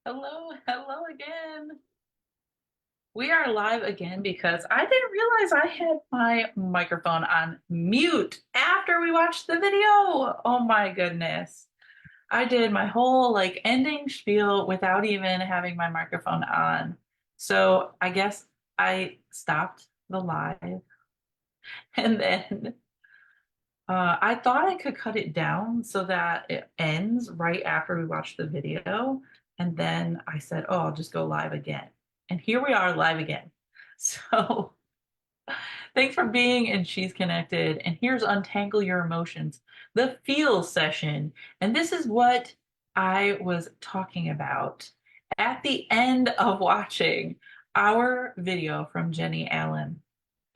Hello, hello again. We are live again because I didn't realize I had my microphone on mute after we watched the video. Oh my goodness. I did my whole ending spiel without even having my microphone on. So I guess I stopped the live and then I thought I could cut it down so that it ends right after we watch the video. And then I said, oh, I'll just go live again. And here we are live again. So thanks for being in She's Connected. And here's Untangle Your Emotions, the feel session. And this is what I was talking about at the end of watching our video from Jennie Allen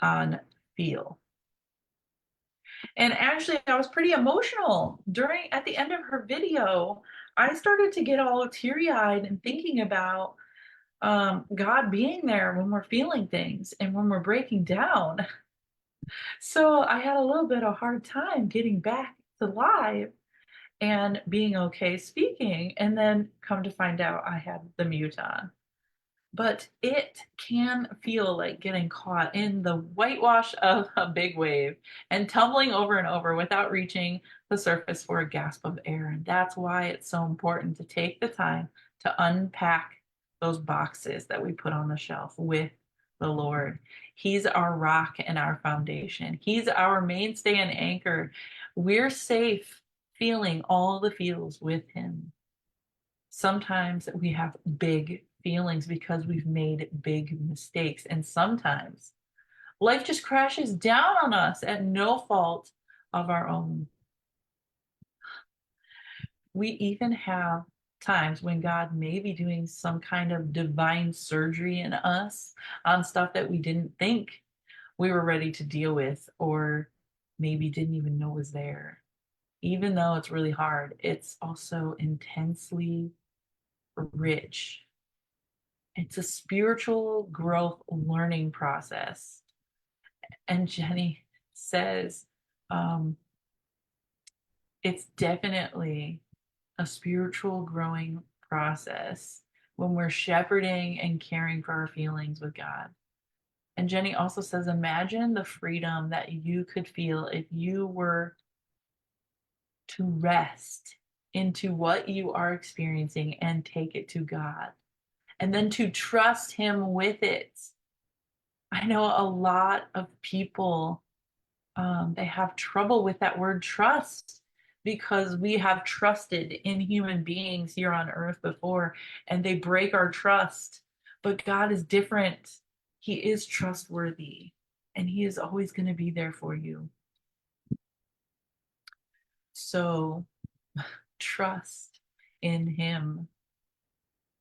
on feel. And actually, I was pretty emotional during at the end of her video. I started to get all teary-eyed and thinking about God being there when we're feeling things and when we're breaking down. So I had a little bit of hard time getting back to live and being okay speaking. And then come to find out I had the mute on. But it can feel like getting caught in the whitewash of a big wave and tumbling over and over without reaching the surface for a gasp of air. And that's why it's so important to take the time to unpack those boxes that we put on the shelf with the Lord. He's our rock and our foundation, He's our mainstay and anchor. We're safe feeling all the feels with Him. Sometimes we have big feelings because we've made big mistakes. And sometimes life just crashes down on us at no fault of our own. We even have times when God may be doing some kind of divine surgery in us on stuff that we didn't think we were ready to deal with, or maybe didn't even know was there. Even though it's really hard, it's also intensely rich. It's a spiritual growth learning process. And Jennie says um, it's definitely a spiritual growing process when we're shepherding and caring for our feelings with God. And Jennie also says, imagine the freedom that you could feel if you were to rest into what you are experiencing and take it to God, and then to trust Him with it. I know a lot of people, they have trouble with that word trust because we have trusted in human beings here on earth before and they break our trust. But God is different. He is trustworthy and He is always going to be there for you. So trust in Him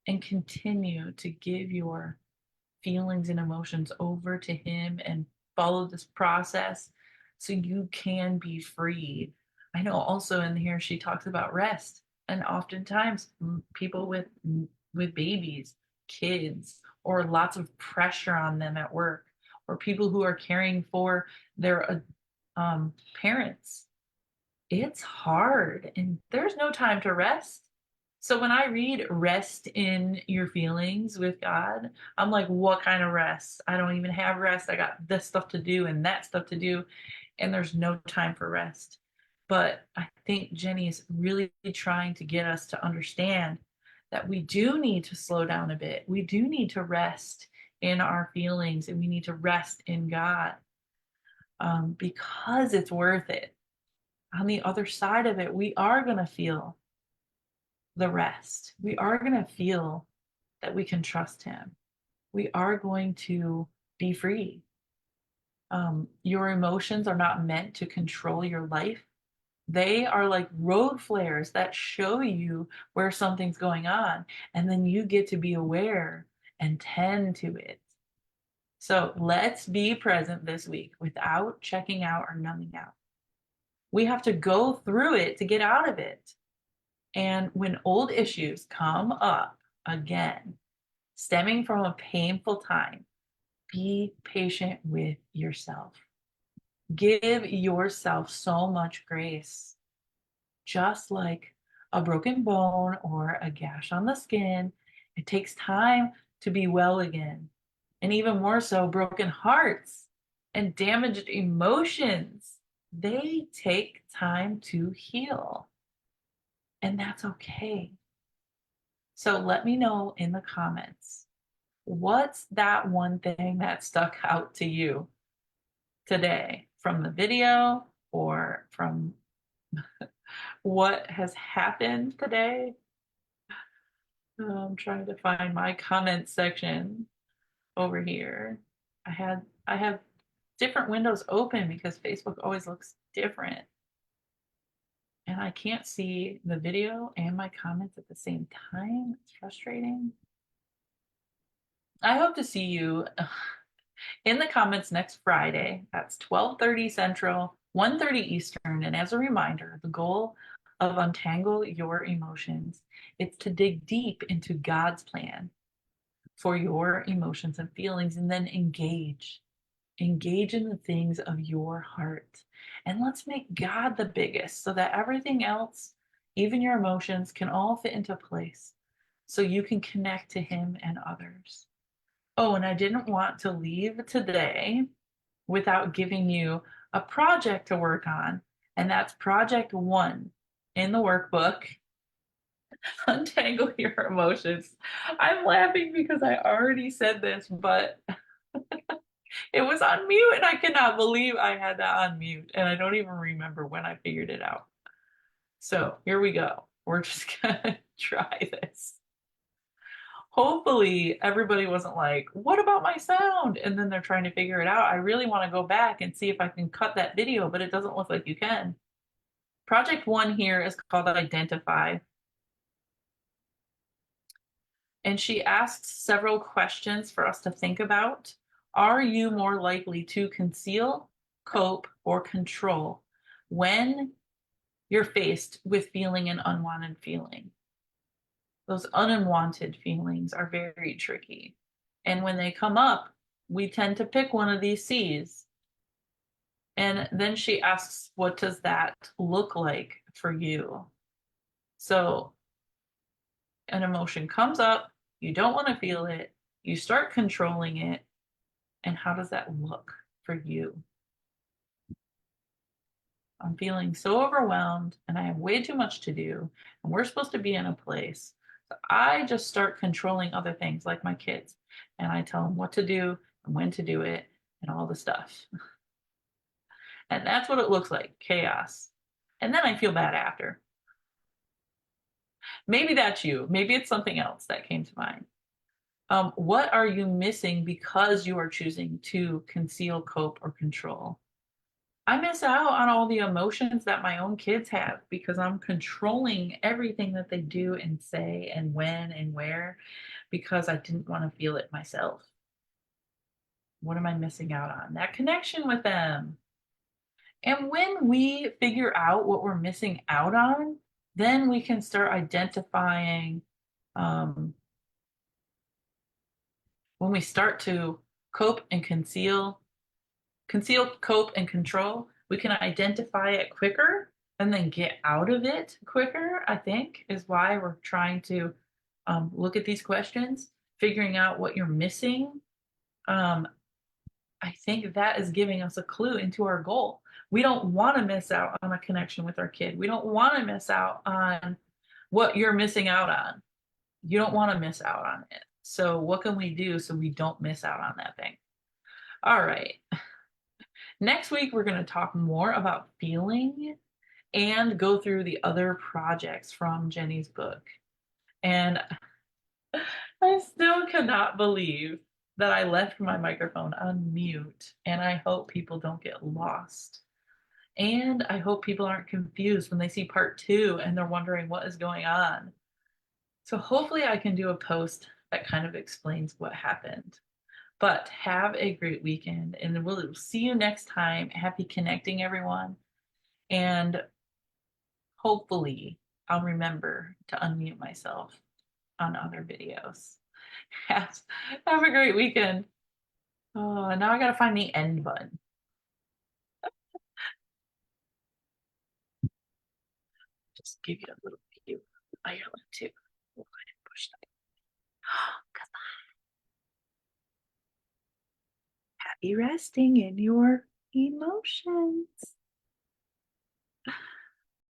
and continue to give your feelings and emotions over to Him and follow this process so you can be free. I know also in here she talks about rest, and oftentimes people with babies, kids, or lots of pressure on them at work, or people who are caring for their parents. It's hard and there's no time to rest. So when I read rest in your feelings with God, I'm like, what kind of rest? I don't even have rest. I got this stuff to do and that stuff to do, and there's no time for rest. But I think Jennie is really trying to get us to understand that we do need to slow down a bit. We do need to rest in our feelings and we need to rest in God, because it's worth it. On the other side of it, we are going to feel the rest. We are going to feel that we can trust Him. We are going to be free. Your emotions are not meant to control your life. They are like road flares that show you where something's going on, and then you get to be aware and tend to it. So let's be present this week without checking out or numbing out. We have to go through it to get out of it. And when old issues come up again, stemming from a painful time, be patient with yourself. Give yourself so much grace. Just like a broken bone or a gash on the skin, It takes time to be well again. And even more so, broken hearts and damaged emotions. They take time to heal. And that's okay. So let me know in the comments, what's that one thing that stuck out to you today from the video or from what has happened today? I'm trying to find my comment section over here. I have different windows open because Facebook always looks different. And I can't see the video and my comments at the same time. It's frustrating. I hope to see you in the comments next Friday. That's 12:30 Central, 1:30 Eastern. And as a reminder, the goal of Untangle Your Emotions, it's to dig deep into God's plan for your emotions and feelings and then engage in the things of your heart. And let's make God the biggest so that everything else, even your emotions, can all fit into place so you can connect to Him and others. Oh, and I didn't want to leave today without giving you a project to work on. And that's project 1 in the workbook. Untangle your emotions. I'm laughing because I already said this, but it was on mute and I cannot believe I had that on mute. And I don't even remember when I figured it out. So here we go. We're just gonna try this. Hopefully everybody wasn't like, what about my sound? And then they're trying to figure it out. I really want to go back and see if I can cut that video, but it doesn't look like you can. Project 1 here is called Identify. And she asks several questions for us to think about. Are you more likely to conceal, cope, or control when you're faced with feeling an unwanted feeling? Those unwanted feelings are very tricky. And when they come up, we tend to pick one of these C's. And then she asks, what does that look like for you? So an emotion comes up, you don't want to feel it, you start controlling it, and how does that look for you? I'm feeling so overwhelmed and I have way too much to do, and we're supposed to be in a place. So I just start controlling other things like my kids, and I tell them what to do and when to do it and all the stuff. And that's what it looks like, chaos. And then I feel bad after. Maybe that's you. Maybe it's something else that came to mind. What are you missing because you are choosing to conceal, cope, or control? I miss out on all the emotions that my own kids have because I'm controlling everything that they do and say and when and where because I didn't want to feel it myself. What am I missing out on? That connection with them. And when we figure out what we're missing out on, then we can start identifying um, when we start to cope and conceal, cope, and control, we can identify it quicker and then get out of it quicker, I think, is why we're trying to look at these questions, figuring out what you're missing. Um, I think that is giving us a clue into our goal. We don't want to miss out on a connection with our kid. We don't want to miss out on what you're missing out on. You don't want to miss out on it. So, what can we do so we don't miss out on that thing? All right. Next week, we're going to talk more about feeling and go through the other projects from Jennie's book. And I still cannot believe that I left my microphone on mute. And I hope people don't get lost. And I hope people aren't confused when they see part 2 and they're wondering what is going on. So hopefully I can do a post that kind of explains what happened. But have a great weekend and we'll see you next time. Happy connecting, everyone. And hopefully I'll remember to unmute myself on other videos. Have, have a great weekend. Oh, now I gotta find the end button. Just give you a little view. I got one too. Oh, I didn't push that. be resting in your emotions.